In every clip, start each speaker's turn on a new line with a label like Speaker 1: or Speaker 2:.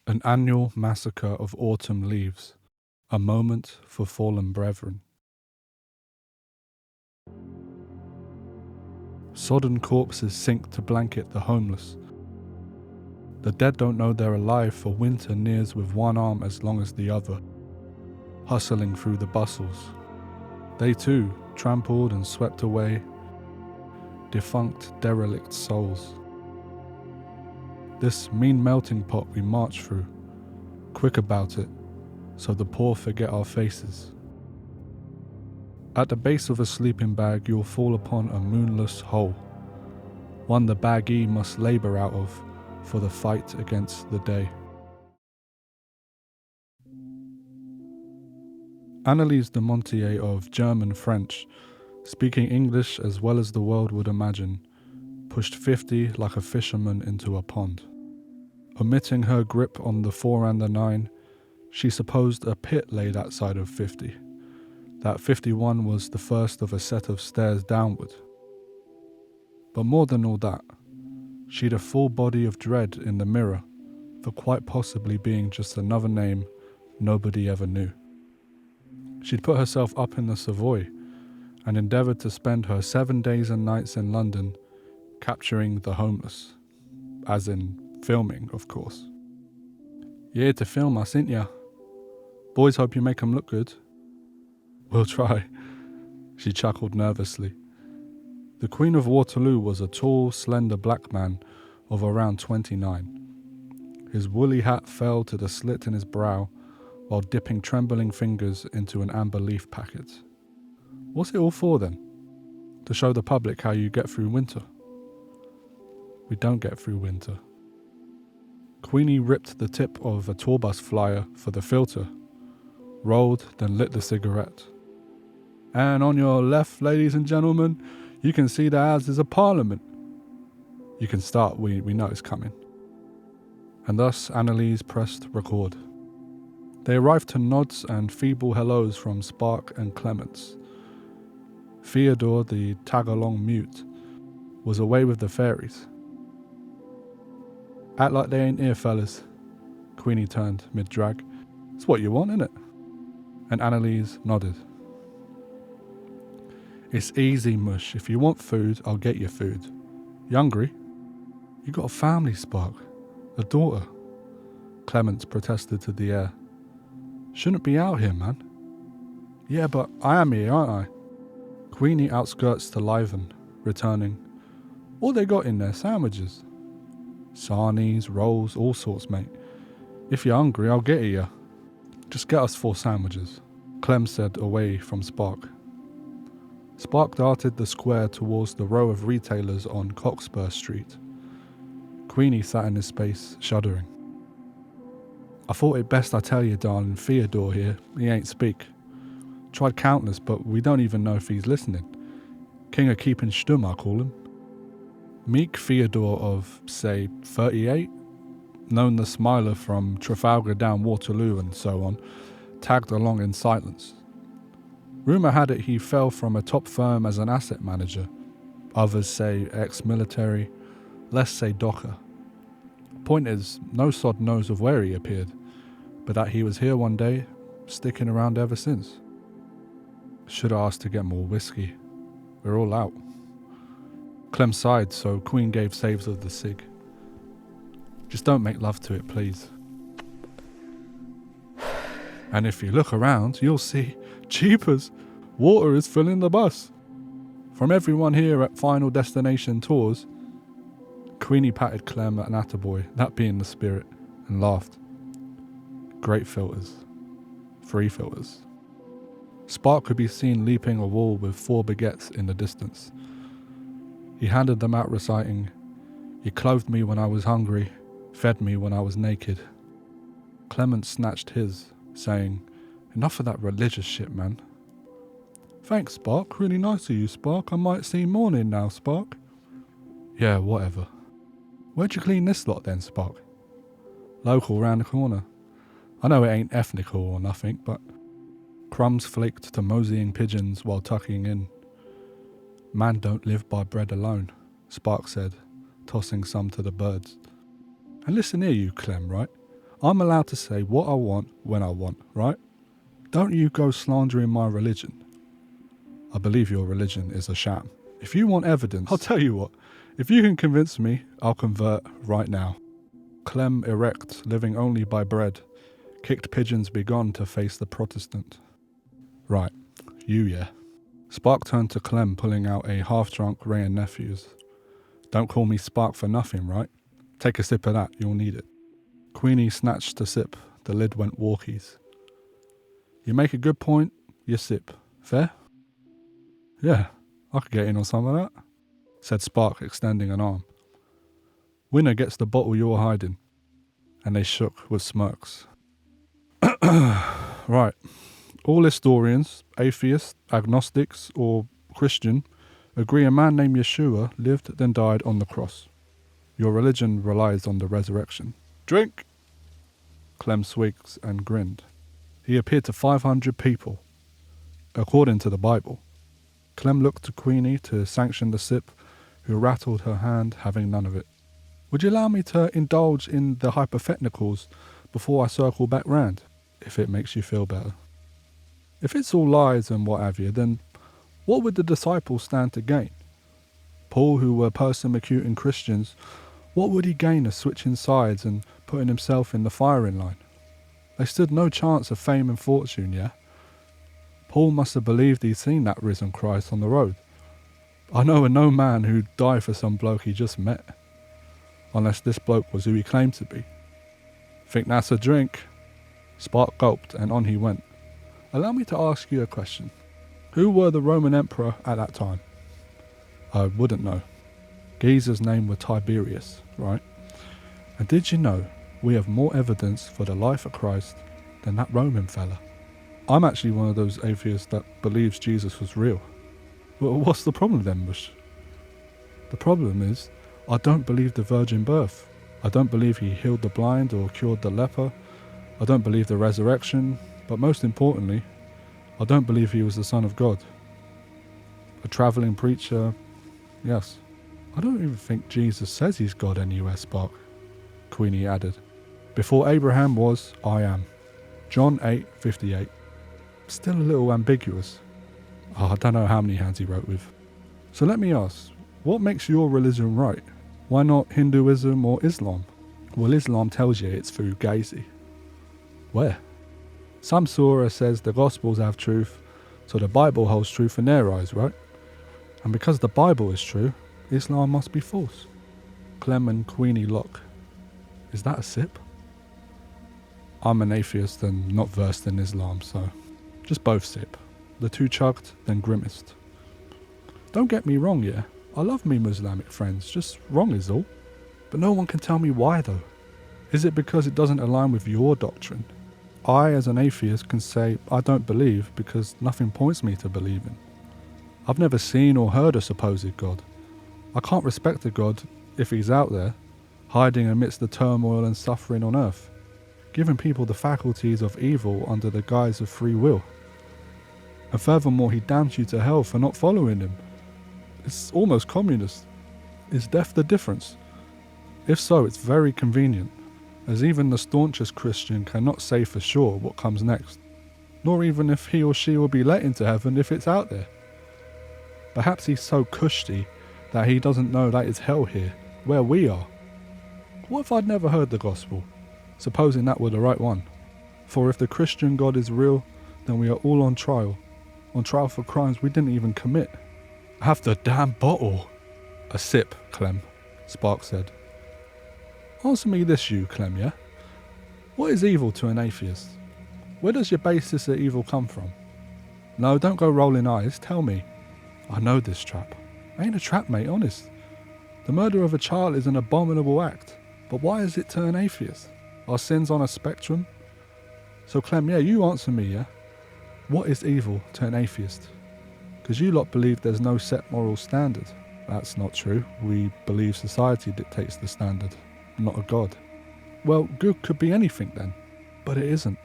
Speaker 1: An annual massacre of autumn leaves, a moment for fallen brethren. Sodden corpses sink to blanket the homeless. The dead don't know they're alive, for winter nears with one arm as long as the other, hustling through the bustles. They too, trampled and swept away, defunct, derelict souls. This mean melting pot we march through, quick about it, so the poor forget our faces. At the base of a sleeping bag you'll fall upon a moonless hole, one the baggee must labour out of for the fight against the day. Anneliese de Montier of German-French, speaking English as well as the world would imagine, pushed 50 like a fisherman into a pond. Omitting her grip on the 4 and the 9, she supposed a pit lay that side of 50. That 51 was the first of a set of stairs downward. But more than all that, she'd a full body of dread in the mirror for quite possibly being just another name nobody ever knew. She'd put herself up in the Savoy and endeavoured to spend her 7 days and nights in London capturing the homeless. As in filming, of course. "You here to film us, ain't ya? Boys hope you make 'em look good." "We'll try," she chuckled nervously. The Queen of Waterloo was a tall, slender black man of around 29. His woolly hat fell to the slit in his brow while dipping trembling fingers into an amber leaf packet. "What's it all for then? To show the public how you get through winter?" "We don't get through winter." Queenie ripped the tip of a tour bus flyer for the filter, rolled, then lit the cigarette. "And on your left, ladies and gentlemen, you can see the Houses of Parliament." "You can start, we know it's coming." And thus Anneliese pressed record. They arrived to nods and feeble hellos from Spark and Clements. Theodore, the tag-along mute, was away with the fairies. "Act like they ain't here, fellas." Queenie turned mid-drag. "It's what you want, innit?" And Anneliese nodded. "It's easy, mush. If you want food, I'll get you food. You hungry?" "You got a family, Spark. A daughter." Clements protested to the air. "Shouldn't be out here, man." "Yeah, but I am here, aren't I?" Queenie outskirts to liven, returning. "All they got in there, sandwiches." "Sarnies, rolls, all sorts, mate. If you're hungry, I'll get you. Just get us 4 sandwiches," Clem said away from Spark. Spark darted the square towards the row of retailers on Cockspur Street. Queenie sat in his space, shuddering. "I thought it best I tell you, darling, Theodore here, he ain't speak. Tried countless, but we don't even know if he's listening. King of keeping stum, I call him." Meek Theodore of, say, 38, known the Smiler from Trafalgar down Waterloo and so on, tagged along in silence. Rumour had it he fell from a top firm as an asset manager. Others say ex-military, less say docker. Point is, no sod knows of where he appeared, but that he was here one day, sticking around ever since. Should have asked to get more whiskey. We're all out. Clem sighed, so Queen gave saves of the cig. "Just don't make love to it, please." "And if you look around, you'll see, jeepers, water is filling the bus. From everyone here at Final Destination Tours." Queenie patted Clem an attaboy, that being the spirit, and laughed. "Great filters. 3 filters." Spark could be seen leaping a wall with 4 baguettes in the distance. He handed them out reciting, "You clothed me when I was hungry, fed me when I was naked." Clement snatched his, saying, "Enough of that religious shit, man." "Thanks, Spark. Really nice of you, Spark. I might see morning now, Spark." "Yeah, whatever." "Where'd you clean this lot then, Spark?" "Local, round the corner. I know it ain't ethnical or nothing, but..." Crumbs flaked to moseying pigeons while tucking in. "Man don't live by bread alone," Spark said, tossing some to the birds. "And listen here, you Clem, right? I'm allowed to say what I want when I want, right? Don't you go slandering my religion. I believe your religion is a sham. If you want evidence, I'll tell you what. If you can convince me, I'll convert right now. Clem erect, living only by bread, kicked pigeons begone to face the Protestant. Right, you yeah. Spark turned to Clem, pulling out a half-drunk Ray and Nephews. Don't call me Spark for nothing, right? Take a sip of that, you'll need it. Queenie snatched a sip, the lid went walkies. You make a good point, you sip. Fair? Yeah, I could get in on some of that, said Spark, extending an arm. Winner gets the bottle you're hiding. And they shook with smirks. Right. All historians, atheists, agnostics, or Christian, agree a man named Yeshua lived then died on the cross. Your religion relies on the resurrection. Drink! Clem swigged and grinned. He appeared to 500 people, according to the Bible. Clem looked to Queenie to sanction the sip, who rattled her hand, having none of it. Would you allow me to indulge in the hypotheticals before I circle back round, if it makes you feel better? If it's all lies and what have you, then what would the disciples stand to gain? Paul, who were persecuting Christians, what would he gain of switching sides and putting himself in the firing line? They stood no chance of fame and fortune, yeah? Paul must have believed he'd seen that risen Christ on the road. I know of no man who'd die for some bloke he just met. Unless this bloke was who he claimed to be. Think that's a drink? Spark gulped and on he went. Allow me to ask you a question. Who were the Roman emperor at that time? I wouldn't know. Caesar's name was Tiberius, right? And did you know we have more evidence for the life of Christ than that Roman fella? I'm actually one of those atheists that believes Jesus was real. Well, what's the problem then, Bush? The problem is, I don't believe the virgin birth. I don't believe he healed the blind or cured the leper. I don't believe the resurrection. But most importantly, I don't believe he was the Son of God. A travelling preacher, yes. I don't even think Jesus says he's God anywhere, Spark, Queenie added. Before Abraham was, I am. John 8:58. Still a little ambiguous. I don't know how many hands he wrote with. So let me ask, what makes your religion right? Why not Hinduism or Islam? Well, Islam tells you it's through Fugazi. Where? Some surah says the Gospels have truth, so the Bible holds truth in their eyes, right? And because the Bible is true, Islam must be false. Clem and Queenie lock. Is that a sip? I'm an atheist and not versed in Islam, so just both sip. The two chugged, then grimaced. Don't get me wrong, yeah. I love me Muslimic friends, just wrong is all. But no one can tell me why though. Is it because it doesn't align with your doctrine? I, as an atheist, can say I don't believe because nothing points me to believing. I've never seen or heard a supposed God. I can't respect a God if he's out there, hiding amidst the turmoil and suffering on earth, giving people the faculties of evil under the guise of free will. And furthermore, he damns you to hell for not following him. It's almost communist. Is death the difference? If so, it's very convenient, as even the staunchest Christian cannot say for sure what comes next, nor even if he or she will be let into heaven if it's out there. Perhaps he's so cushy that he doesn't know that it's hell here, where we are. What if I'd never heard the gospel, supposing that were the right one? For if the Christian God is real, then we are all on trial for crimes we didn't even commit. Have the damn bottle. A sip, Clem, Spark said. Answer me this, you, Clem, yeah? What is evil to an atheist? Where does your basis of evil come from? No, don't go rolling eyes, tell me. I know this trap. Ain't a trap, mate, honest. The murder of a child is an abominable act, but why is it to an atheist? Are sins on a spectrum? So Clem, yeah, you answer me, yeah? What is evil to an atheist? Because you lot believe there's no set moral standard. That's not true. We believe society dictates the standard, not a God. Well, good could be anything then, but it isn't.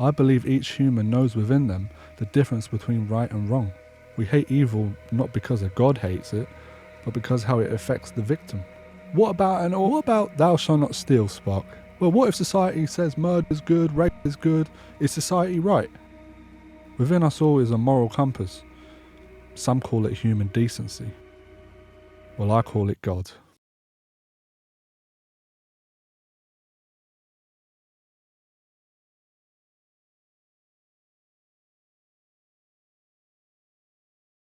Speaker 1: I believe each human knows within them the difference between right and wrong. We hate evil not because a God hates it, but because how it affects the victim. What about thou shalt not steal, Spark? Well, what if society says murder is good, rape is good? Is society right? Within us all is a moral compass. Some call it human decency. Well, I call it God.